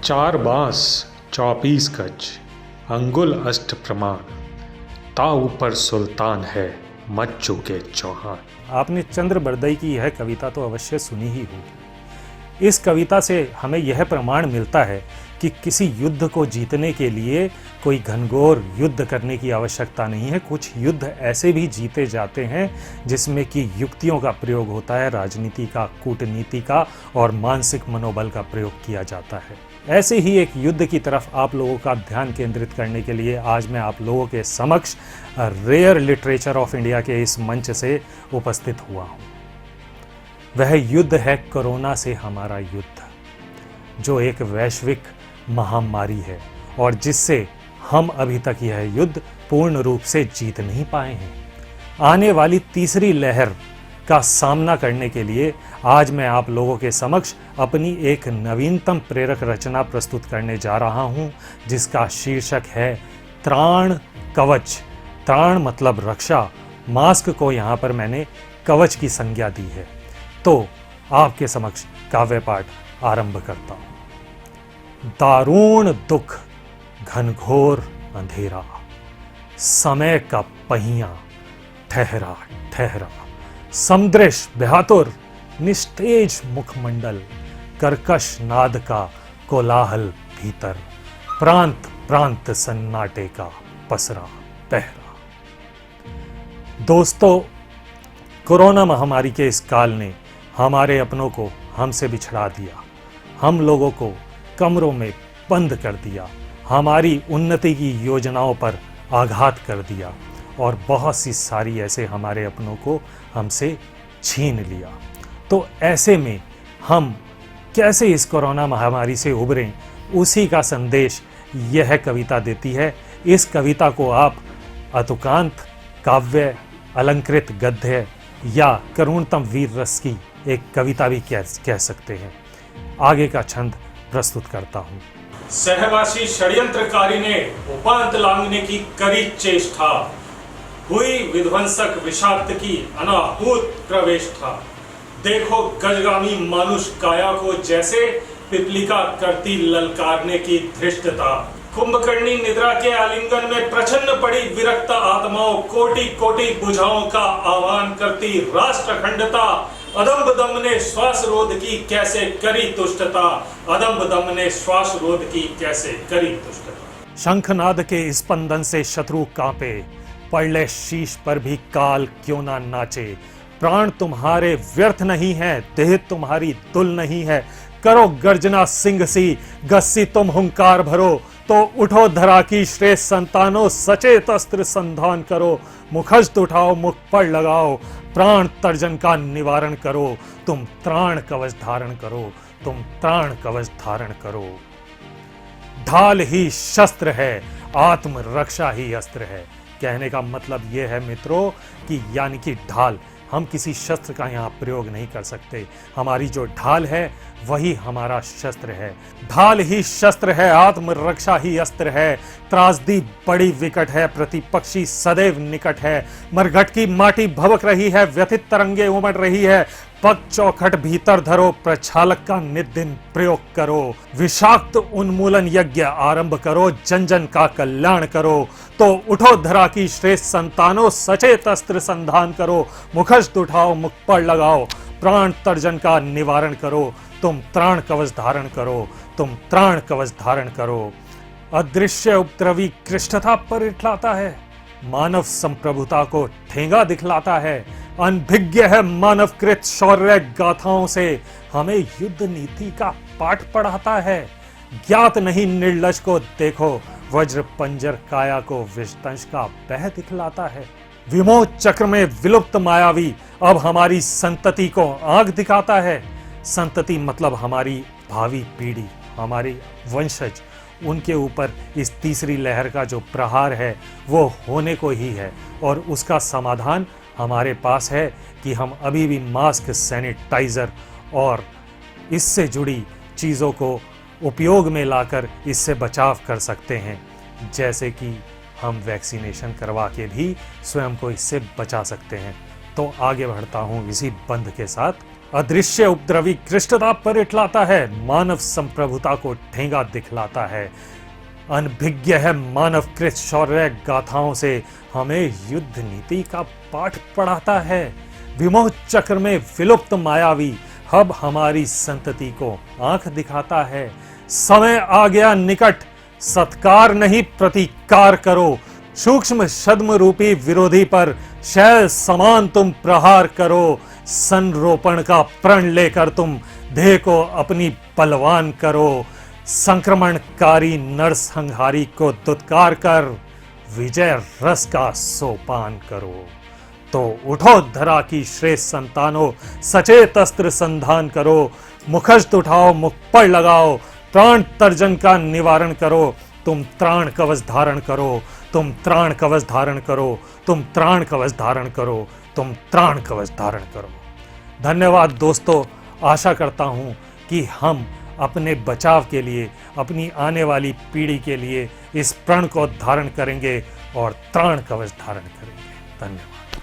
चार बांस 24 गज, अंगुल अष्ट प्रमाण, ता ऊपर सुल्तान है, मत चूके चौहान। आपने चंद्र बरदई की यह कविता तो अवश्य सुनी ही होगी। इस कविता से हमें यह प्रमाण मिलता है कि किसी युद्ध को जीतने के लिए कोई घनघोर युद्ध करने की आवश्यकता नहीं है। कुछ युद्ध ऐसे भी जीते जाते हैं जिसमें कि युक्तियों का प्रयोग होता है, राजनीति का, कूटनीति का और मानसिक मनोबल का प्रयोग किया जाता है। ऐसे ही एक युद्ध की तरफ आप लोगों का ध्यान केंद्रित करने के लिए आज मैं आप लोगों के समक्ष रेयर लिटरेचर ऑफ इंडिया के इस मंच से उपस्थित हुआ हूँ। वह युद्ध है कोरोना से हमारा युद्ध, जो एक वैश्विक महामारी है और जिससे हम अभी तक यह युद्ध पूर्ण रूप से जीत नहीं पाए हैं। आने वाली तीसरी लहर का सामना करने के लिए आज मैं आप लोगों के समक्ष अपनी एक नवीनतम प्रेरक रचना प्रस्तुत करने जा रहा हूं, जिसका शीर्षक है त्राण कवच। त्राण मतलब रक्षा, मास्क को यहाँ पर मैंने कवच की संज्ञा दी है। तो आपके समक्ष काव्य पाठ आरंभ करता हूं। दारुण दुख, घनघोर अंधेरा, समय का पहिया ठहरा ठहरा, समदृश बेहातुर निस्तेज मुखमंडल, कर्कश नाद का कोलाहल भीतर, प्रांत प्रांत सन्नाटे का पसरा पहरा। दोस्तों, कोरोना महामारी के इस काल ने हमारे अपनों को हमसे बिछड़ा दिया, हम लोगों को कमरों में बंद कर दिया, हमारी उन्नति की योजनाओं पर आघात कर दिया और बहुत सी सारी ऐसे हमारे अपनों को हमसे छीन लिया। तो ऐसे में हम कैसे इस कोरोना महामारी से उबरें, उसी का संदेश यह कविता देती है। इस कविता को आप अतुकांत, काव्य, अलंकृत गद्य या करुणतम वीर रस की एक कविता भी कह सकते हैं। आगे का छंद प्रस्तुत करता हूं। सहवासी षड्यंत्रकारी ने उपांत लांघने की करी चेष्टा, हुई विध्वंसक विषाक्त की अनाहूत प्रवेष्टा। देखो गजगामी मानुष काया को जैसे पिपलिका करती ललकारने की धृष्टता। कुंभकर्णी निद्रा के आलिंगन में प्रचन्न पड़ी विरक्त आत्माओं, कोटि कोटि बुझाओं का आह्वान करती राष्ट्रखंडता। अदम्ब दम ने श्वास रोध की कैसे करी तुष्टता, अदम्ब दम ने श्वास रोध की कैसे करी तुष्टता। शंखनाद के स्पंदन से शत्रु कांपे, पड़ले शीश पर भी काल क्यों ना नाचे। प्राण तुम्हारे व्यर्थ नहीं है, देह तुम्हारी तुल नहीं है। करो गर्जना सिंह सी, गस्सी तुम हुंकार भरो। तो उठो धरा की श्रेष्ठ संतानों, सचेत अस्त्र संधान करो। मुखस्त उठाओ, मुख पर लगाओ, प्राण तर्जन का निवारण करो। तुम त्राण कवच धारण करो, तुम त्राण कवच धारण करो। ढाल ही शस्त्र है, आत्म रक्षा ही अस्त्र है। कहने का मतलब यह है मित्रों कि यानी कि ढाल, हम किसी शस्त्र का यहाँ प्रयोग नहीं कर सकते। हमारी जो ढाल है वही हमारा शस्त्र है। ढाल ही शस्त्र है, आत्म रक्षा ही अस्त्र है। त्रासदी बड़ी विकट है, प्रतिपक्षी सदैव निकट है। मरघट की माटी भवक रही है, व्यथित तरंगे उमड़ रही है। पग चौखट भीतर धरो, प्रक्षालक का नित दिन प्रयोग करो। विषाक्त उन्मूलन यज्ञ आरंभ करो, जन जन का कल्याण करो। तो उठो धरा की श्रेष्ठ संतानों, सचेत अस्त्र संधान करो। मुखस्त उठाओ, मुख पर लगाओ, प्राण तर्जन का निवारण करो। तुम त्राण कवच धारण करो, तुम त्राण कवच धारण करो। अदृश्य उपद्रवी कृष्णता पर इठलाता है, मानव संप्रभुता को ठेंगा दिखलाता है। अनभिज्ञ है मानवकृत शौर्य गाथाओं से, हमें युद्ध नीति का पाठ पढ़ाता है। ज्ञात नहीं निर्लज को देखो, वज्र पंजर काया को विषदंश का बह दिखलाता है। विमोह चक्र में विलुप्त मायावी अब हमारी संतति को आंख दिखाता है। संतति मतलब हमारी भावी पीढ़ी, हमारी वंशज, उनके ऊपर इस तीसरी लहर का जो प्रहार है वो होने को ही है और उसका समाधान हमारे पास है कि हम अभी भी मास्क, सैनिटाइजर और इससे जुड़ी चीज़ों को उपयोग में लाकर इससे बचाव कर सकते हैं, जैसे कि हम वैक्सीनेशन करवा के भी स्वयं को इससे बचा सकते हैं। तो आगे बढ़ता हूँ इसी बंध के साथ। अदृश्य उपद्रवी कृष्टता पर इटलाता है, मानव संप्रभुता को ठेंगा दिखलाता है। अनभिज्ञ है मानवकृत शौर्य गाथाओं से हमें युद्ध नीति का पाठ पढ़ाता है। विमोह चक्र में विलुप्त मायावी अब हमारी संतति को आंख दिखाता है। समय आ गया निकट, सत्कार नहीं प्रतीकार करो। सूक्ष्म छद्म रूपी विरोधी पर शैल समान तुम प्रहार करो। संरोपण का प्रण लेकर तुम देह को अपनी बलवान करो। संक्रमणकारी नरसंहारी को दुत्कार कर विजय रस का सोपान करो। तो उठो धरा की श्रेष्ठ संतानों, सचेत अस्त्र संधान करो। मुखस्त उठाओ, मुख पर लगाओ, प्राण तर्जन का निवारण करो। तुम त्राण कवच धारण करो, तुम त्राण कवच धारण करो, तुम त्राण कवच धारण करो, तुम त्राण कवच धारण करो। धन्यवाद दोस्तों, आशा करता हूं कि हम अपने बचाव के लिए, अपनी आने वाली पीढ़ी के लिए इस प्रण को धारण करेंगे और त्राण कवच धारण करेंगे। धन्यवाद।